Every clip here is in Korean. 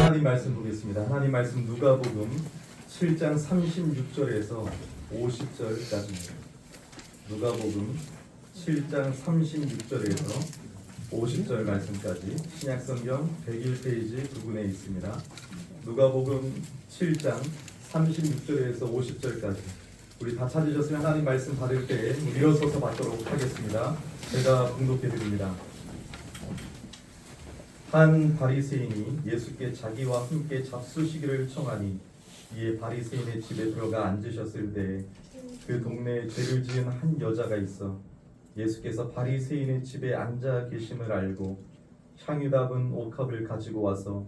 하나님 말씀 보겠습니다. 하나님 말씀 누가복음 7장 36절에서 50절까지입니다. 누가복음 7장 36절에서 50절 말씀까지 신약성경 101페이지 부분에 있습니다. 누가복음 7장 36절에서 50절까지 우리 다 찾으셨으면 하나님 말씀 받을 때 일어서서 받도록 하겠습니다. 제가 봉독해 드립니다. 한 바리새인이 예수께 자기와 함께 잡수시기를 청하니 이에 바리새인의 집에 들어가 앉으셨을 때 그 동네에 죄를 지은 한 여자가 있어 예수께서 바리새인의 집에 앉아 계심을 알고 향유 담은 옥합을 가지고 와서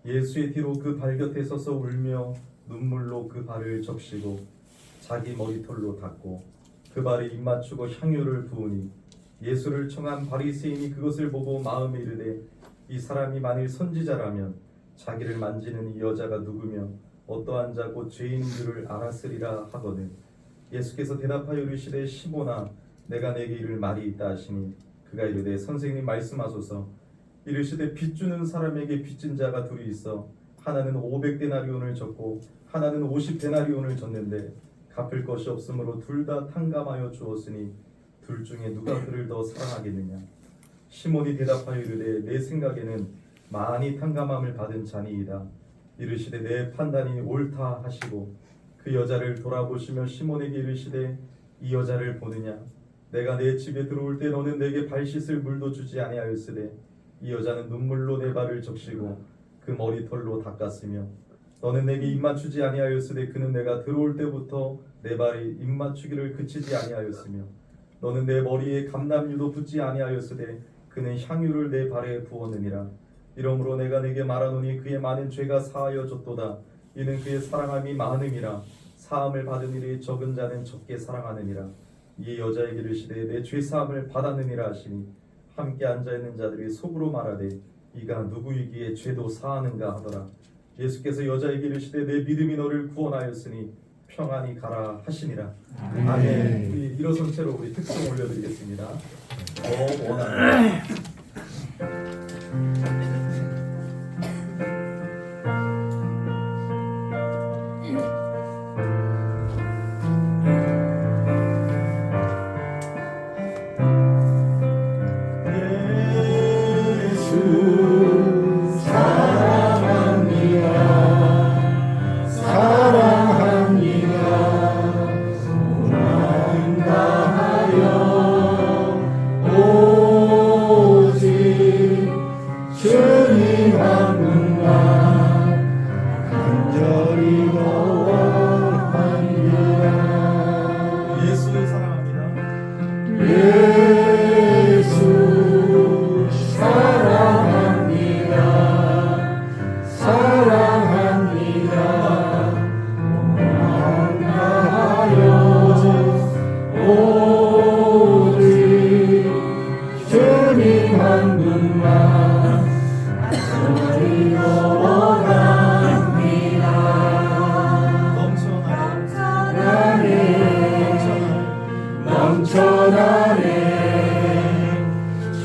예수의 뒤로 그 발 곁에 서서 울며 눈물로 그 발을 적시고 자기 머리털로 닦고 그 발에 입 맞추고 향유를 부으니 예수를 청한 바리새인이 그것을 보고 마음에 이르되 이 사람이 만일 선지자라면 자기를 만지는 이 여자가 누구며 어떠한 자고 죄인인 줄을 알았으리라 하거든. 예수께서 대답하여 이르시되 시몬아 내가 내게 이를 말이 있다 하시니 그가 이르되 선생님 말씀하소서. 이르시되 빚주는 사람에게 빚진 자가 둘이 있어 하나는 500데나리온을 졌고 하나는 50데나리온을 졌는데 갚을 것이 없으므로 둘 다 탕감하여 주었으니 둘 중에 누가 그를 더 사랑하겠느냐. 시몬이 대답하여 이르되 내 생각에는 많이 탕감함을 받은 자니이다. 이르시되 내 판단이 옳다 하시고 그 여자를 돌아보시며 시몬에게 이르시되 이 여자를 보느냐. 내가 내 집에 들어올 때 너는 내게 발 씻을 물도 주지 아니하였으되 이 여자는 눈물로 내 발을 적시고 그 머리털로 닦았으며 너는 내게 입 맞추지 아니하였으되 그는 내가 들어올 때부터 내 발에 입 맞추기를 그치지 아니하였으며 너는 내 머리에 감람유도 붓지 아니하였으되 그는 향유를 내 발에 부었느니라. 이러므로 내가 내게 말하노니 그의 많은 죄가 사하여졌도다. 이는 그의 사랑함이 많음이라. 사함을 받은 일이 적은 자는 적게 사랑하느니라. 이에 여자에게 이르시되 내 죄사함을 받았느니라 하시니 함께 앉아있는 자들이 속으로 말하되 이가 누구이기에 죄도 사하는가 하더라. 예수께서 여자에게 이르시되 내 믿음이 너를 구원하였으니 평안히 가라 하시니라. 아멘. 우리 일어선 채로 우리 특송 올려드리겠습니다. 원하는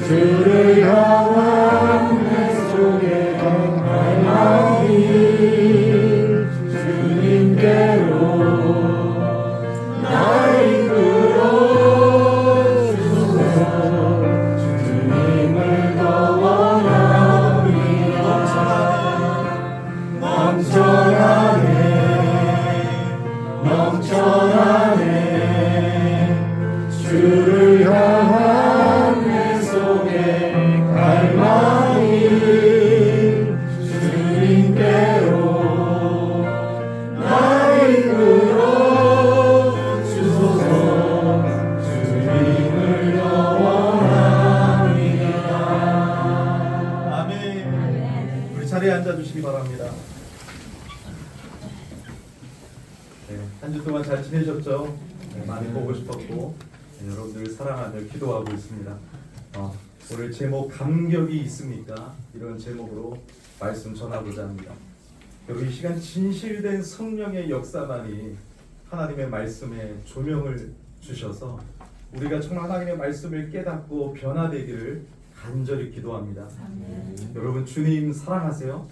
주를 향한 내 속에 갈망이 주님께로 날 이끌어 주소서. 주님을 더 원합니다. 넘쳐나네 주를 향한 내 속에 갈망이 주님께로 날 이끌어 주소서. 주님을 더 원합니다. 아멘. 우리 자리에 앉아주시기 바랍니다. 한 주 동안 잘 지내셨죠? 많이 보고 싶었고 여러분들 사랑하며 기도하고 있습니다. 오늘 제목 감격이 있습니까? 이런 제목으로 말씀 전하고자 합니다. 여러분 이 시간 진실된 성령의 역사만이 하나님의 말씀에 조명을 주셔서 우리가 정말 하나님의 말씀을 깨닫고 변화되기를 간절히 기도합니다. 여러분 주님 사랑하세요?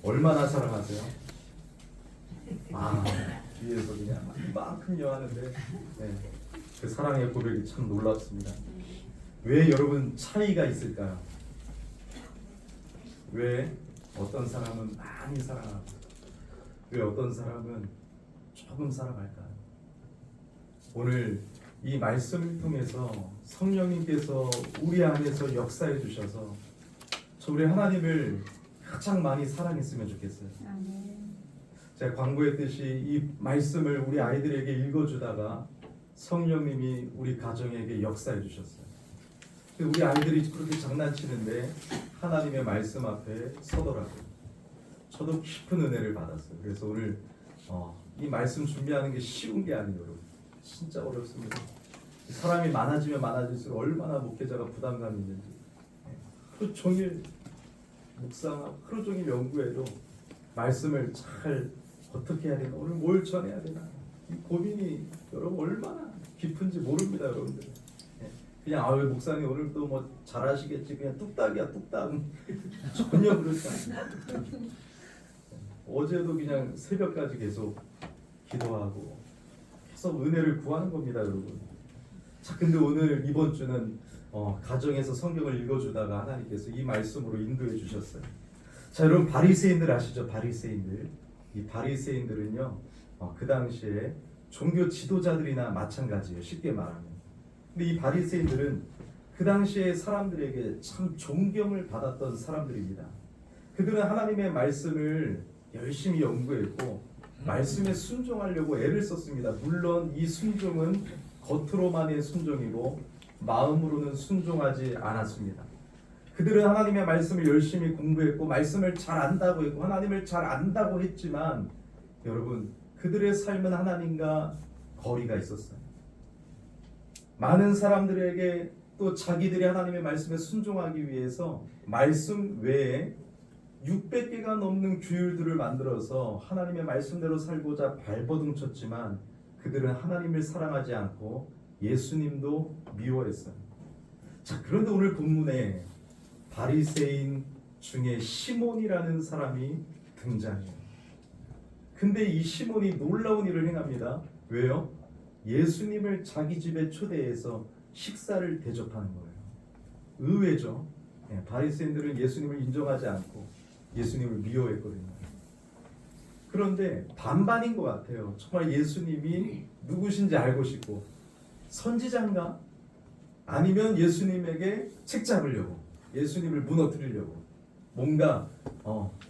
얼마나 사랑하세요? 뒤에서 그냥 이만큼요 하는데 그 사랑의 고백이 참 놀랍습니다. 왜 여러분 차이가 있을까요? 왜 어떤 사람은 많이 사랑하고 왜 어떤 사람은 조금 사랑할까요? 오늘 이 말씀을 통해서 성령님께서 우리 안에서 역사해 주셔서 우리 하나님을 가장 많이 사랑했으면 좋겠어요. 제가 광고했듯이 이 말씀을 우리 아이들에게 읽어주다가 성령님이 우리 가정에게 역사해 주셨어요. 우리 아이들이 그렇게 장난치는데 하나님의 말씀 앞에 서더라고요. 저도 깊은 은혜를 받았어요. 그래서 오늘 이 말씀 준비하는 게 쉬운 게 아니에요. 여러분. 진짜 어렵습니다. 사람이 많아지면 많아질수록 얼마나 목회자가 부담감이 있는지 하루 종일 묵상하고 하루 종일 연구해도 말씀을 잘 어떻게 해야 되나, 오늘 뭘 전해야 되나, 이 고민이 여러분 얼마나 깊은지 모릅니다. 여러분들 그냥 목사님 오늘 또 뭐 잘하시겠지, 그냥 뚝딱이야 뚝딱. 전혀 그렇지 않습니다. 어제도 그냥 새벽까지 계속 기도하고 계속 은혜를 구하는 겁니다. 여러분. 자, 근데 오늘 이번 주는 가정에서 성경을 읽어주다가 하나님께서 이 말씀으로 인도해 주셨어요. 자, 여러분 바리새인들 아시죠? 바리새인들. 이 바리새인들은요 그 당시에 종교 지도자들이나 마찬가지예요. 쉽게 말하면. 근데 이 바리새인들은 그 당시에 사람들에게 참 존경을 받았던 사람들입니다. 그들은 하나님의 말씀을 열심히 연구했고 말씀에 순종하려고 애를 썼습니다. 물론 이 순종은 겉으로만의 순종이고 마음으로는 순종하지 않았습니다. 그들은 하나님의 말씀을 열심히 공부했고 말씀을 잘 안다고 했고 하나님을 잘 안다고 했지만 여러분 그들의 삶은 하나님과 거리가 있었어요. 많은 사람들에게 또 자기들이 하나님의 말씀에 순종하기 위해서 말씀 외에 600개가 넘는 규율들을 만들어서 하나님의 말씀대로 살고자 발버둥 쳤지만 그들은 하나님을 사랑하지 않고 예수님도 미워했어요. 자, 그런데 오늘 본문에 바리새인 중에 시몬이라는 사람이 등장해요. 근데 이 시몬이 놀라운 일을 행합니다. 왜요? 예수님을 자기 집에 초대해서 식사를 대접하는 거예요. 의외죠. 바리새인들은 예수님을 인정하지 않고 예수님을 미워했거든요. 그런데 반반인 것 같아요. 정말 예수님이 누구신지 알고 싶고 선지자인가? 아니면 예수님에게 책 잡으려고 예수님을 무너뜨리려고 뭔가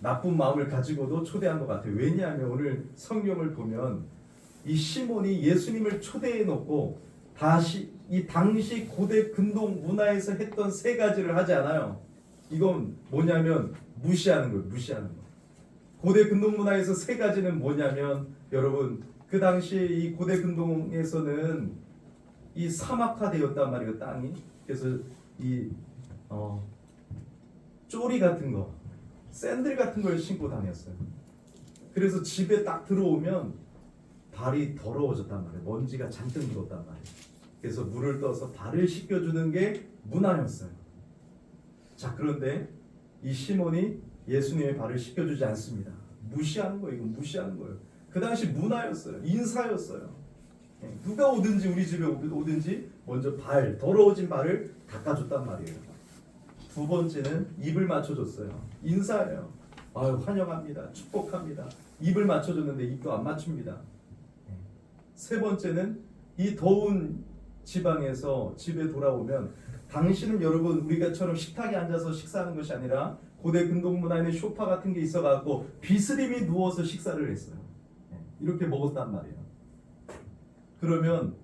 나쁜 마음을 가지고도 초대한 것 같아요. 왜냐하면 오늘 성경을 보면 이 시몬이 예수님을 초대해 놓고 다시 이 당시 고대 근동 문화에서 했던 세 가지를 하지 않아요. 이건 뭐냐면 무시하는 거예요. 무시하는 거. 고대 근동 문화에서 세 가지는 뭐냐면 여러분 그 당시에 이 고대 근동에서는 이 사막화되었단 말이에요. 땅이. 그래서 이 쪼리 같은 거, 샌들 같은 걸 신고 다녔어요. 그래서 집에 딱 들어오면 발이 더러워졌단 말이에요. 먼지가 잔뜩 묻었단 말이에요. 그래서 물을 떠서 발을 씻겨주는 게 문화였어요. 자, 그런데 이 시몬이 예수님의 발을 씻겨주지 않습니다. 무시하는 거예요. 이건 무시하는 거예요. 그 당시 문화였어요. 인사였어요. 누가 오든지 우리 집에 오든지 먼저 더러워진 발을 닦아줬단 말이에요. 두 번째는 입을 맞춰줬어요. 인사예요. 환영합니다. 축복합니다. 입을 맞춰줬는데 입도 안 맞춥니다. 세 번째는 이 더운 지방에서 집에 돌아오면 당신은 여러분 우리가처럼 식탁에 앉아서 식사하는 것이 아니라 고대 근동 문화에는 소파 같은 게 있어갖고 비스듬히 누워서 식사를 했어요. 이렇게 먹었단 말이에요. 그러면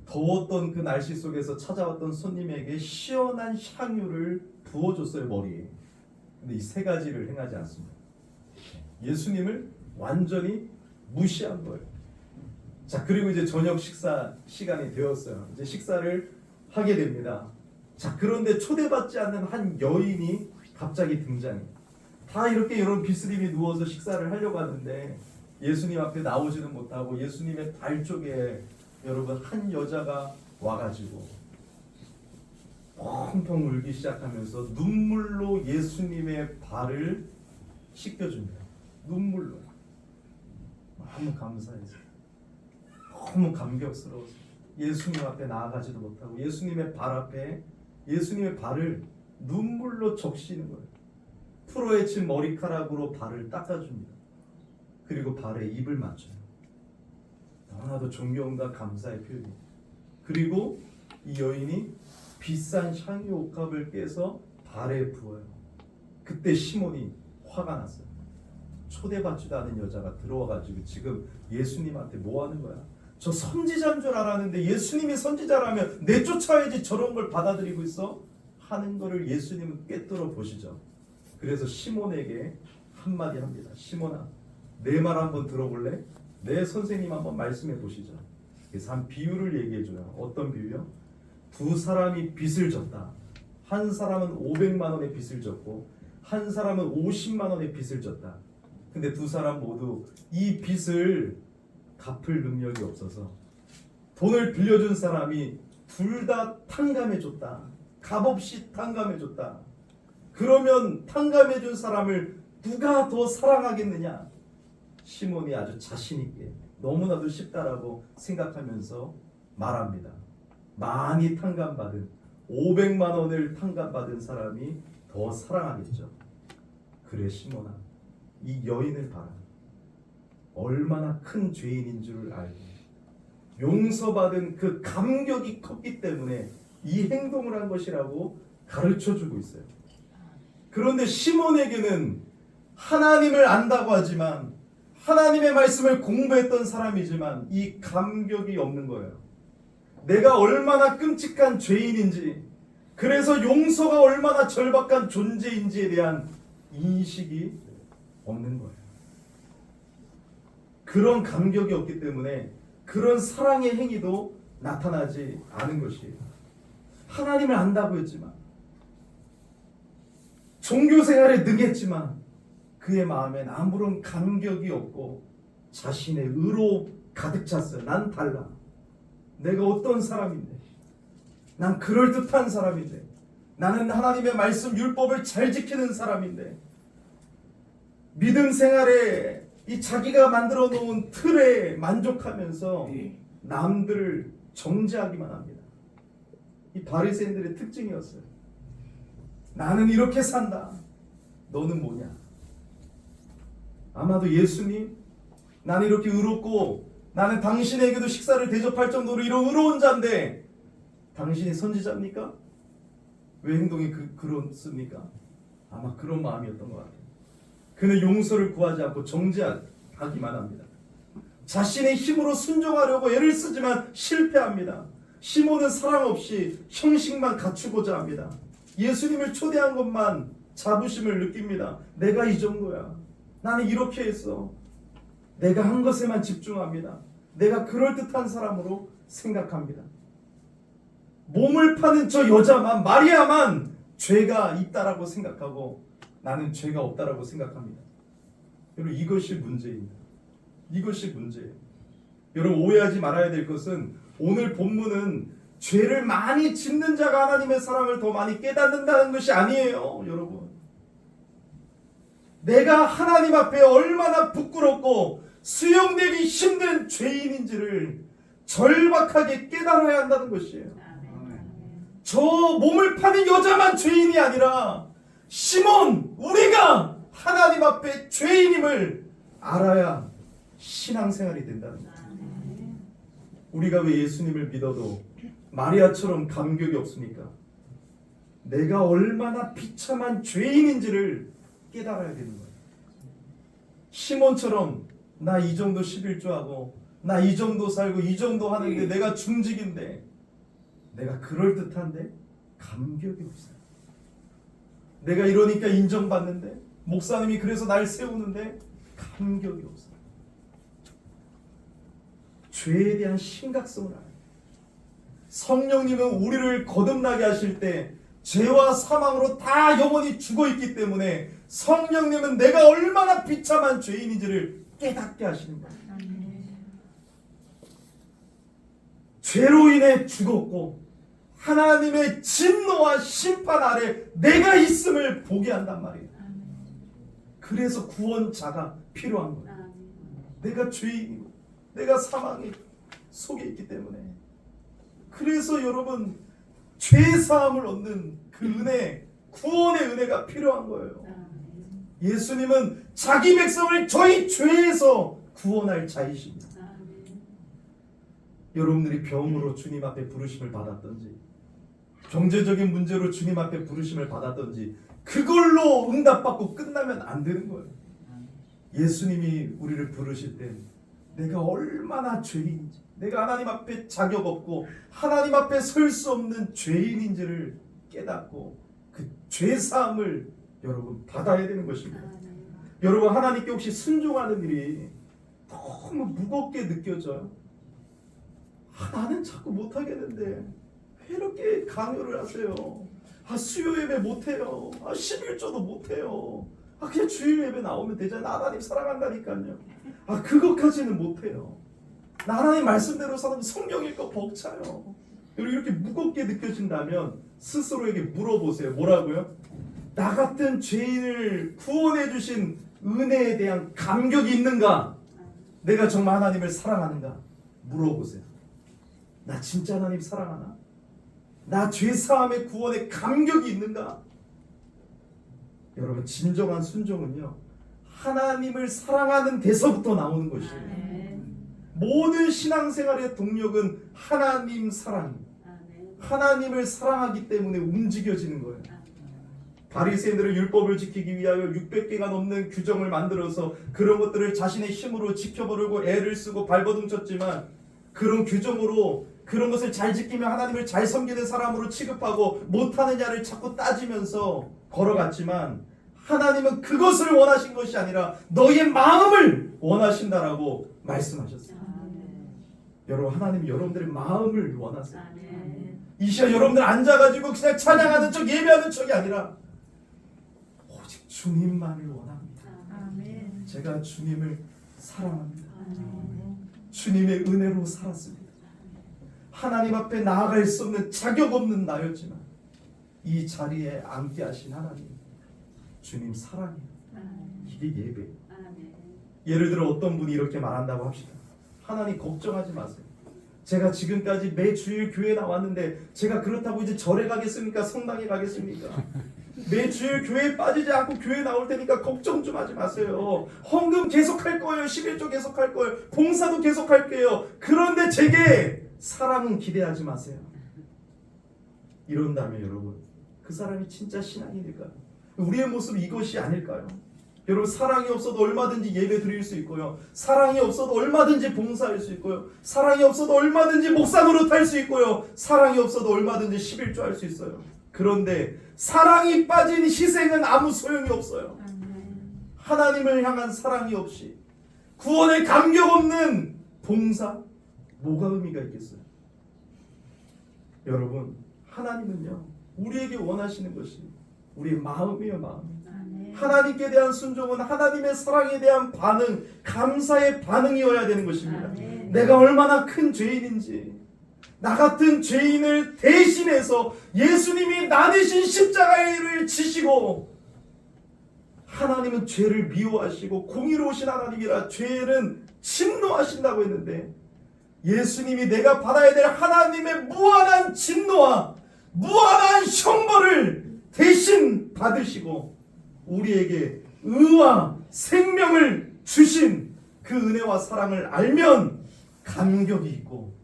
더웠던 그 날씨 속에서 찾아왔던 손님에게 시원한 향유를 부어줬어요. 머리에. 근데 이 세 가지를 행하지 않습니다. 예수님을 완전히 무시한 거예요. 자, 그리고 이제 저녁 식사 시간이 되었어요. 이제 식사를 하게 됩니다. 자, 그런데 초대받지 않는 한 여인이 갑자기 등장해요. 다 이렇게 여러분 비스듬히 누워서 식사를 하려고 하는데 예수님 앞에 나오지는 못하고 예수님의 발 쪽에 여러분 한 여자가 와가지고 펑펑 울기 시작하면서 눈물로 예수님의 발을 씻겨줍니다. 눈물로. 너무 감사해서, 너무 감격스러워서 예수님 앞에 나아가지도 못하고 예수님의 발 앞에 예수님의 발을 눈물로 적시는 거예요. 풀어헤친 머리카락으로 발을 닦아줍니다. 그리고 발에 입을 맞춰요. 너무나도 존경과 감사의 표현이에요. 그리고 이 여인이 비싼 향유 옥합을 깨서 발에 부어요. 그때 시몬이 화가 났어요. 초대받지도 않은 여자가 들어와가지고 지금 예수님한테 뭐 하는 거야? 저 선지자인 줄 알았는데 예수님이 선지자라면 내쫓아야지 저런 걸 받아들이고 있어? 하는 거를 예수님은 꿰뚫어 보시죠. 그래서 시몬에게 한마디 합니다. 시몬아, 내 말 한번 들어볼래? 내 선생님 한번 말씀해 보시죠. 그래서 한 비유를 얘기해 줘요. 어떤 비유요? 두 사람이 빚을 졌다. 한 사람은 500만 원의 빚을 졌고 한 사람은 50만 원의 빚을 졌다. 근데 두 사람 모두 이 빚을 갚을 능력이 없어서 돈을 빌려준 사람이 둘 다 탕감해 줬다. 값없이 탕감해 줬다. 그러면 탕감해 준 사람을 누가 더 사랑하겠느냐? 시몬이 아주 자신 있게 너무나도 쉽다라고 생각하면서 말합니다. 많이 탕감받은 500만 원을 탕감받은 사람이 더 사랑하겠죠. 그래 시몬아, 이 여인을 봐라. 얼마나 큰 죄인인 줄 알고 용서받은 그 감격이 컸기 때문에 이 행동을 한 것이라고 가르쳐주고 있어요. 그런데 시몬에게는 하나님을 안다고 하지만 하나님의 말씀을 공부했던 사람이지만 이 감격이 없는 거예요. 내가 얼마나 끔찍한 죄인인지, 그래서 용서가 얼마나 절박한 존재인지에 대한 인식이 없는 거예요. 그런 감격이 없기 때문에 그런 사랑의 행위도 나타나지 않은 것이에요. 하나님을 안다고 했지만, 종교생활에 능했지만 그의 마음엔 아무런 감격이 없고 자신의 의로 가득 찼어요. 난 달라. 내가 어떤 사람인데, 난 그럴듯한 사람인데, 나는 하나님의 말씀 율법을 잘 지키는 사람인데, 믿음 생활에 이 자기가 만들어 놓은 틀에 만족하면서 남들을 정죄하기만 합니다. 이 바리새인들의 특징이었어요. 나는 이렇게 산다. 너는 뭐냐? 아마도 예수님, 나는 이렇게 의롭고 나는 당신에게도 식사를 대접할 정도로 이런 의로운 자인데 당신이 선지자입니까? 왜 행동이 그렇습니까? 아마 그런 마음이었던 것 같아요. 그는 용서를 구하지 않고 정죄하기만 합니다. 자신의 힘으로 순종하려고 애를 쓰지만 실패합니다. 시몬은 사랑 없이 형식만 갖추고자 합니다. 예수님을 초대한 것만 자부심을 느낍니다. 내가 이 정도야. 나는 이렇게 했어. 내가 한 것에만 집중합니다. 내가 그럴듯한 사람으로 생각합니다. 몸을 파는 저 여자만, 마리아만 죄가 있다라고 생각하고 나는 죄가 없다라고 생각합니다. 여러분, 이것이 문제입니다. 이것이 문제예요. 여러분, 오해하지 말아야 될 것은 오늘 본문은 죄를 많이 짓는 자가 하나님의 사랑을 더 많이 깨닫는다는 것이 아니에요. 여러분, 내가 하나님 앞에 얼마나 부끄럽고 수용되기 힘든 죄인인지를 절박하게 깨달아야 한다는 것이에요. 저 몸을 파는 여자만 죄인이 아니라 시몬, 우리가 하나님 앞에 죄인임을 알아야 신앙생활이 된다는 거예요. 우리가 왜 예수님을 믿어도 마리아처럼 감격이 없습니까? 내가 얼마나 비참한 죄인인지를 깨달아야 되는 거예요. 시몬처럼 나 이 정도 11조하고 나 이 정도 살고 이 정도 하는데 내가 중직인데, 내가 그럴듯한데 감격이 없어요. 내가 이러니까 인정받는데, 목사님이 그래서 날 세우는데 감격이 없어요. 죄에 대한 심각성을 알아요. 성령님은 우리를 거듭나게 하실 때 죄와 사망으로 다 영원히 죽어있기 때문에 성령님은 내가 얼마나 비참한 죄인인지를 깨닫게 하시는 거예요. 죄로 인해 죽었고 하나님의 진노와 심판 아래 내가 있음을 보게 한단 말이에요. 그래서 구원자가 필요한 거예요. 내가 죄인이고 내가 사망의 속에 있기 때문에. 그래서 여러분 죄사함을 얻는 그 은혜, 구원의 은혜가 필요한 거예요. 예수님은 자기 백성을 저희 죄에서 구원할 자이십니다. 여러분들이 병으로 주님 앞에 부르심을 받았던지, 경제적인 문제로 주님 앞에 부르심을 받았던지, 그걸로 응답받고 끝나면 안 되는 거예요. 예수님이 우리를 부르실 때 내가 얼마나 죄인인지, 내가 하나님 앞에 자격 없고 하나님 앞에 설 수 없는 죄인인지를 깨닫고 그 죄사함을 여러분 받아야 되는 것입니다. 여러분 하나님께 혹시 순종하는 일이 너무 무겁게 느껴져요? 나는 자꾸 못하겠는데 왜 이렇게 강요를 하세요? 수요 예배 못해요. 11조도 못해요. 그냥 주일 예배 나오면 되잖아요. 하나님 사랑한다니까요. 그것까지는 못해요. 나 하나님 말씀대로 살면 성경 읽고 벅차요. 이렇게 무겁게 느껴진다면 스스로에게 물어보세요. 뭐라고요? 나 같은 죄인을 구원해 주신 은혜에 대한 감격이 있는가? 내가 정말 하나님을 사랑하는가? 물어보세요. 나 진짜 하나님 사랑하나? 나 죄사함의 구원에 감격이 있는가? 여러분 진정한 순종은요 하나님을 사랑하는 데서부터 나오는 것이에요. 모든 신앙생활의 동력은 하나님 사랑입니다. 하나님을 사랑하기 때문에 움직여지는 거예요. 바리새인들은 율법을 지키기 위하여 600개가 넘는 규정을 만들어서 그런 것들을 자신의 힘으로 지켜보려고 애를 쓰고 발버둥 쳤지만, 그런 규정으로 그런 것을 잘 지키면 하나님을 잘 섬기는 사람으로 취급하고 못하느냐를 자꾸 따지면서 걸어갔지만, 하나님은 그것을 원하신 것이 아니라 너의 마음을 원하신다라고 말씀하셨어요. 여러분 하나님이 여러분들의 마음을 원하세요. 이 시간 여러분들 앉아가지고 그냥 찬양하는 척 예배하는 척이 아니라 오직 주님만을 원합니다. 제가 주님을 사랑합니다. 주님의 은혜로 살았습니다. 하나님 앞에 나아갈 수 없는 자격 없는 나였지만 이 자리에 앉게 하신 하나님, 주님 사랑해요. 이게 예배. 예를 들어 어떤 분이 이렇게 말한다고 합시다. 하나님 걱정하지 마세요. 제가 지금까지 매 주일 교회 나왔는데 제가 그렇다고 이제 절에 가겠습니까? 성당에 가겠습니까? 매 주일 교회에 빠지지 않고 교회 나올 테니까 걱정 좀 하지 마세요. 헌금 계속할 거예요. 11조 계속할 거예요. 봉사도 계속할게요. 그런데 제게 사랑은 기대하지 마세요. 이런다면 여러분 그 사람이 진짜 신앙인일까요? 우리의 모습이 이것이 아닐까요? 여러분 사랑이 없어도 얼마든지 예배 드릴 수 있고요. 사랑이 없어도 얼마든지 봉사할 수 있고요. 사랑이 없어도 얼마든지 목사 노릇할 수 있고요. 사랑이 없어도 얼마든지 11조 할 수 있어요. 그런데 사랑이 빠진 희생은 아무 소용이 없어요. 하나님을 향한 사랑이 없이 구원에 감격 없는 봉사, 뭐가 의미가 있겠어요? 여러분 하나님은요 우리에게 원하시는 것이 우리의 마음이에요. 마음. 하나님께 대한 순종은 하나님의 사랑에 대한 반응, 감사의 반응이어야 되는 것입니다. 내가 얼마나 큰 죄인인지, 나 같은 죄인을 대신해서 예수님이 나 대신 십자가를 지시고, 하나님은 죄를 미워하시고 공의로우신 하나님이라 죄는 진노하신다고 했는데, 예수님이 내가 받아야 될 하나님의 무한한 진노와 무한한 형벌을 대신 받으시고 우리에게 의와 생명을 주신 그 은혜와 사랑을 알면 감격이 있고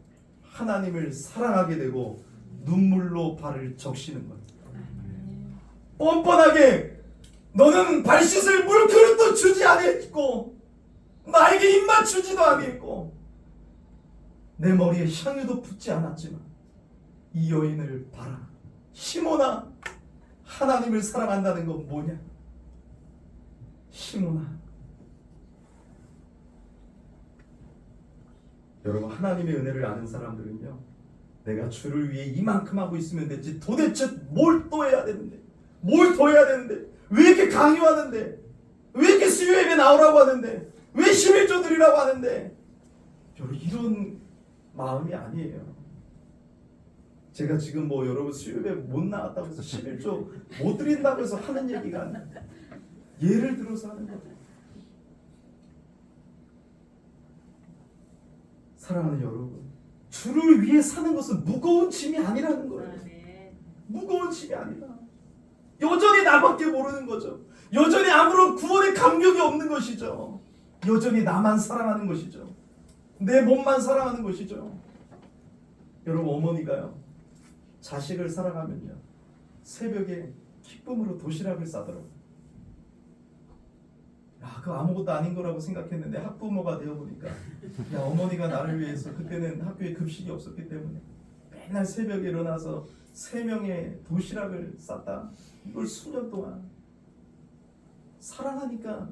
하나님을 사랑하게 되고 눈물로 발을 적시는 거예요. 뻔뻔하게 너는 발 씻을 물그릇도 주지 아니했고 나에게 입 맞추지도 아니했고 내 머리에 향유도 붓지 않았지만 이 여인을 봐라. 시몬아, 하나님을 사랑한다는 건 뭐냐? 시몬아, 여러분 하나님의 은혜를 아는 사람들은요 내가 주를 위해 이만큼 하고 있으면 되지 도대체 뭘 또 해야 되는데, 뭘 더 해야 되는데, 왜 이렇게 강요하는데, 왜 이렇게 수요 예배 나오라고 하는데, 왜 11조 드리라고 하는데, 여러분 이런 마음이 아니에요. 제가 지금 뭐 여러분 수요일에 못 나왔다고 해서 11조 못 드린다고 해서 하는 얘기가 아니에요. 예를 들어서 하는 거예요. 사랑하는 여러분, 주를 위해 사는 것은 무거운 짐이 아니라는 거예요. 무거운 짐이 아니라 여전히 나밖에 모르는 거죠. 여전히 아무런 구원의 감격이 없는 것이죠. 여전히 나만 사랑하는 것이죠. 내 몸만 사랑하는 것이죠. 여러분, 어머니가요 자식을 사랑하면요 새벽에 기쁨으로 도시락을 싸더라고요. 야, 그거 아무것도 아닌 거라고 생각했는데 학부모가 되어보니까 야, 어머니가 나를 위해서, 그때는 학교에 급식이 없었기 때문에 맨날 새벽에 일어나서 3명의 도시락을 쌌다. 이걸 수년 동안 사랑하니까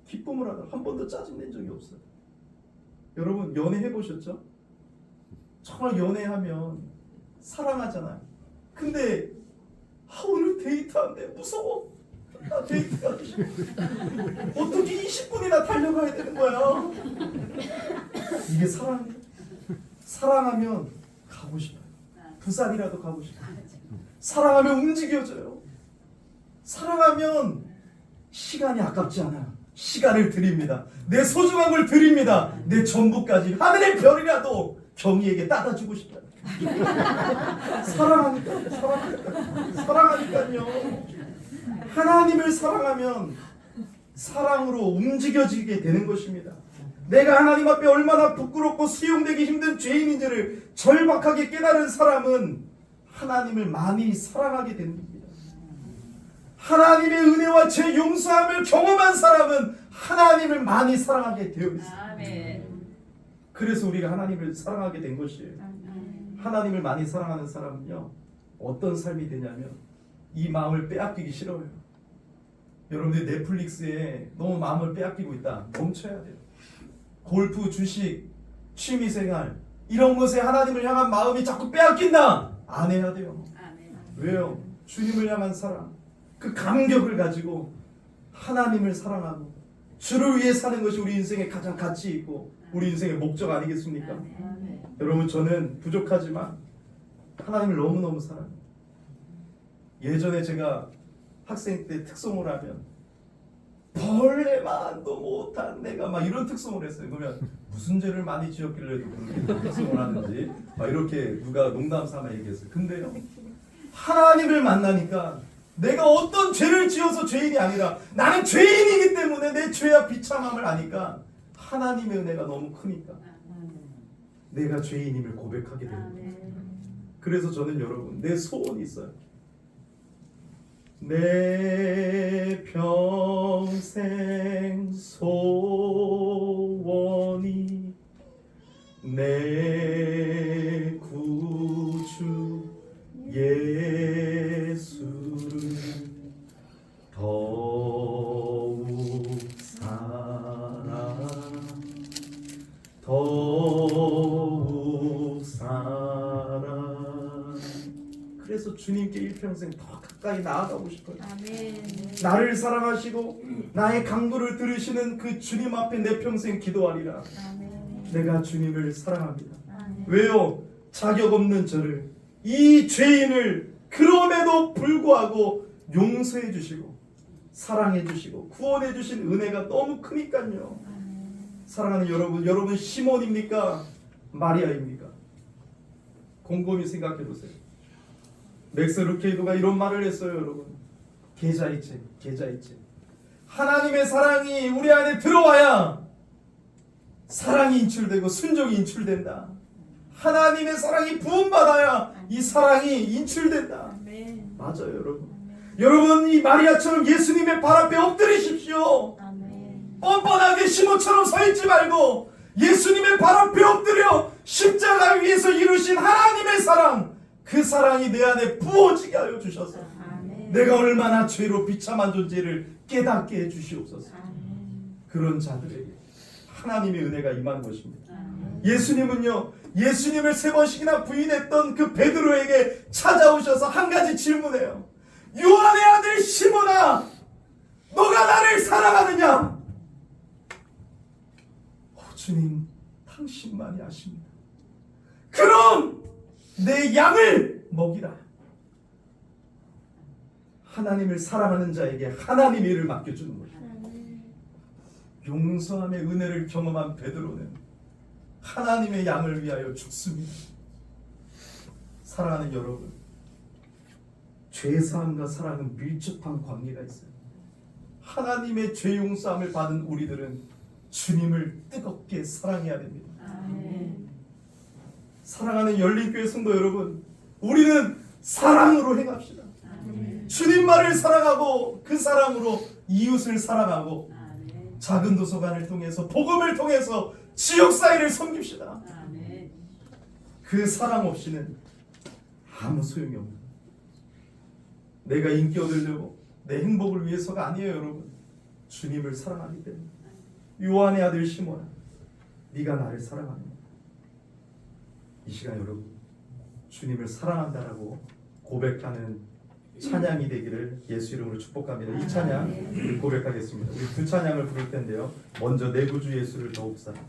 기쁨을 하다. 한 번도 짜증낸 적이 없어요. 여러분, 연애해 보셨죠? 정말 연애하면 사랑하잖아요. 근데 오늘 데이트한대. 무서워. 나 데이트 가기 싫어. 어떻게 20분이나 달려가야 되는 거야? 이게 사랑이에요. 사랑하면 가고 싶어요. 부산이라도 가고 싶어요. 사랑하면 움직여져요. 사랑하면 시간이 아깝지 않아요. 시간을 드립니다. 내 소중한 걸 드립니다. 내 전부까지 하늘의 별이라도 경희에게 따다 주고 싶어요. 사랑하니까요. 하나님을 사랑하면 사랑으로 움직여지게 되는 것입니다. 내가 하나님 앞에 얼마나 부끄럽고 수용되기 힘든 죄인인지를 절박하게 깨달은 사람은 하나님을 많이 사랑하게 됩니다. 하나님의 은혜와 제 용서함을 경험한 사람은 하나님을 많이 사랑하게 되어 있습니다. 그래서 우리가 하나님을 사랑하게 된 것이에요. 하나님을 많이 사랑하는 사람은요 어떤 삶이 되냐면 이 마음을 빼앗기기 싫어요. 여러분들 넷플릭스에 너무 마음을 빼앗기고 있다. 멈춰야 돼요. 골프, 주식, 취미생활 이런 것에 하나님을 향한 마음이 자꾸 빼앗긴다. 안 해야 돼요. 왜요? 주님을 향한 사랑, 그 감격을 가지고 하나님을 사랑하고 주를 위해 사는 것이 우리 인생의 가장 가치 있고 우리 인생의 목적 아니겠습니까? 여러분, 저는 부족하지만 하나님을 너무너무 사랑해요. 예전에 제가 학생 때 특송을 하면 벌레만도 못한 내가 막 이런 특송을 했어요. 그러면 무슨 죄를 많이 지었길래 그렇게 특송을 하는지 막 이렇게 누가 농담 삼아 얘기했어요. 근데요, 하나님을 만나니까 내가 어떤 죄를 지어서 죄인이 아니라 나는 죄인이기 때문에 내 죄와 비참함을 아니까 하나님의 은혜가 너무 크니까 내가 죄인임을 고백하게 됩니다. 그래서 저는 여러분, 내 소원이 있어요. 내 평생 소원이 내 구주 예수를 더욱 사랑. 그래서 주님께 일평생 더 가까이 나아가고 싶어요. 나를 사랑하시고 나의 간구를 들으시는 그 주님 앞에 내 평생 기도하리라. 내가 주님을 사랑합니다. 왜요? 자격 없는 저를, 이 죄인을 그럼에도 불구하고 용서해 주시고 사랑해 주시고 구원해 주신 은혜가 너무 크니까요. 사랑하는 여러분, 여러분 시몬입니까? 마리아입니까? 곰곰이 생각해 보세요. 맥스 루케이도가 이런 말을 했어요. 여러분, 계좌이체. 하나님의 사랑이 우리 안에 들어와야 사랑이 인출되고 순종이 인출된다. 하나님의 사랑이 부음받아야 이 사랑이 인출된다. 맞아요, 여러분. 여러분, 이 마리아처럼 예수님의 발 앞에 엎드리십시오. 뻔뻔하게 시몬처럼 서 있지 말고 예수님의 발 앞에 엎드려 십자가 위에서 이루신 하나님의 사랑, 그 사랑이 내 안에 부어지게 하여 주셔서 내가 얼마나 죄로 비참한 존재를 깨닫게 해주시옵소서. 그런 자들에게 하나님의 은혜가 임한 것입니다. 예수님은요, 예수님을 3번씩이나 부인했던 그 베드로에게 찾아오셔서 한 가지 질문해요. 요한의 아들 시몬아, 너가 나를 사랑하느냐? 주님, 당신만이 아십니다. 그럼 내 양을 먹이라. 하나님을 사랑하는 자에게 하나님의 일을 맡겨주는 거예요. 용서함의 은혜를 경험한 베드로는 하나님의 양을 위하여 죽습니다. 사랑하는 여러분, 죄사함과 사랑은 밀접한 관계가 있어요. 하나님의 죄 용서함을 받은 우리들은 주님을 뜨겁게 사랑해야 됩니다. 사랑하는 열린교회 성도 여러분, 우리는 사랑으로 행합시다. 주님만을 사랑하고 그 사랑으로 이웃을 사랑하고 작은 도서관을 통해서 복음을 통해서 지역사회를 섬깁시다. 그 사랑 없이는 아무 소용이 없는, 내가 인기 얻으려고 내 행복을 위해서가 아니에요. 여러분, 주님을 사랑하기 때문에. 요한의 아들 시몬아, 네가 나를 사랑하느냐. 이 시간 여러분, 주님을 사랑한다라고 고백하는 찬양이 되기를 예수 이름으로 축복합니다. 이 찬양 우리 고백하겠습니다. 우리 두 찬양을 부를 텐데요, 먼저 내 구주 예수를 더욱 사랑.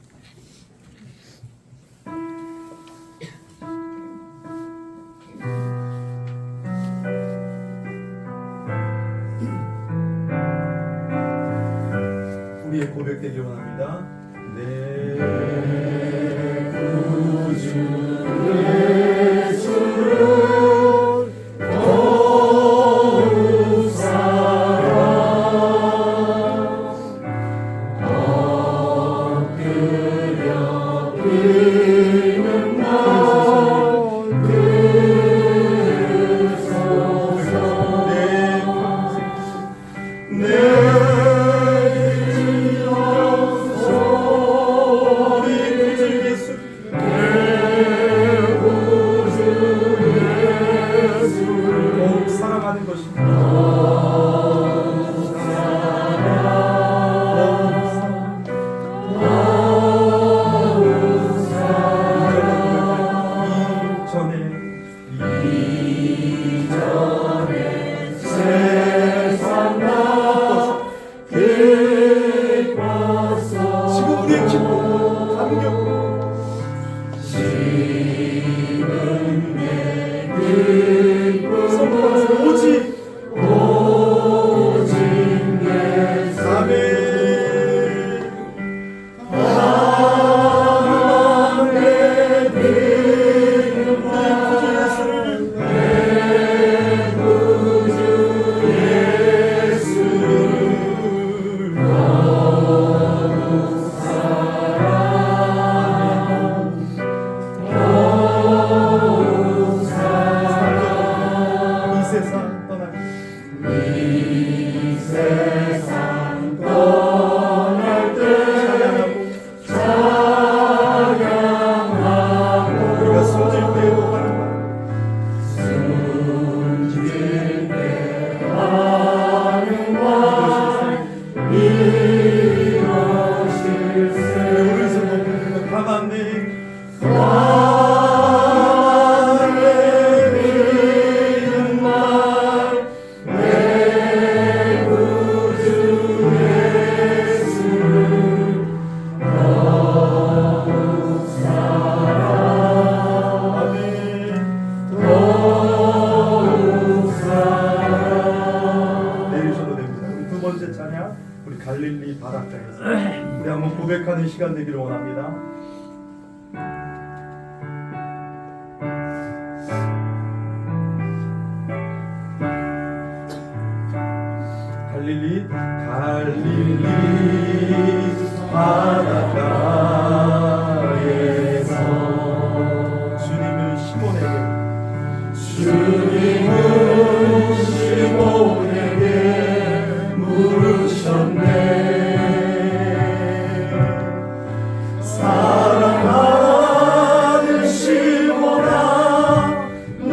우리의 고백되기를 원합니다. 내 구주 예수를 더욱 사랑, 엎드려 비는 날 그소서. 내 평생 내 사랑하는 것입니다. 이전에 세상 바꿔서 기뻐서 지금 우리의 기쁨, 감격, 지금 내 기쁨 오직 예수. 아멘. 이 세상 떠날 때 찬양하고 우리가 숨질 때에도 하는 말, 숨질 때 하는 말, 이것일세. 우리에서 먹는 가만히 우리 갈릴리 바닷가에서 우리 한번 고백하는 시간 되기를 원합니다. 갈릴리 바닷가에서 주님은 시몬에게 물으셨네. 사랑하는 시몬아, 넌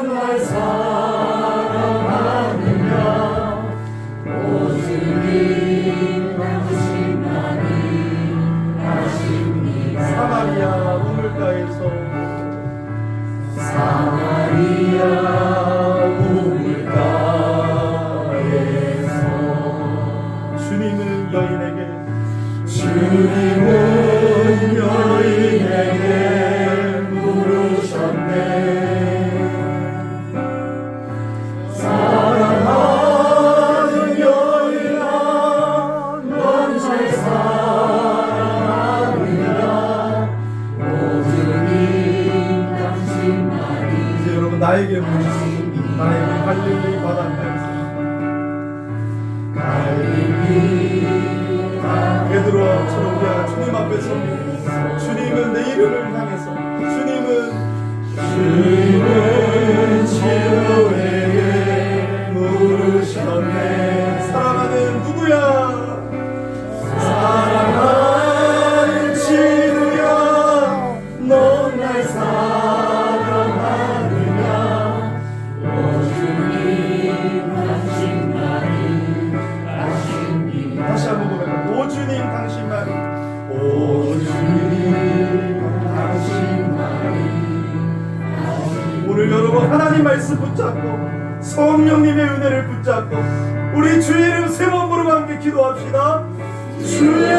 날 사랑하느냐. 오직 하십니다. 사마리아 우물가에서 주님은 여인에게 물으셨네. 갈릴리 바닷가에서 베드로처럼 우리가 주님 앞에서 주님은 내 이름을 향해서 주님은 치유에게 물으셨네. 사랑하는 누구야? 사랑하는 치유야, 넌 날 사랑하느냐? 오 주님 당신만이 아십니다. 다시 한번 고백합니다. 오 주님 당신만이, 오 주님 당신만이 아십니다. 오늘 여러분 하나님 말씀 붙잡고 성령님의 은혜를 붙잡고 우리 주의 이름 세 번 부르고 함께 기도합시다. 주의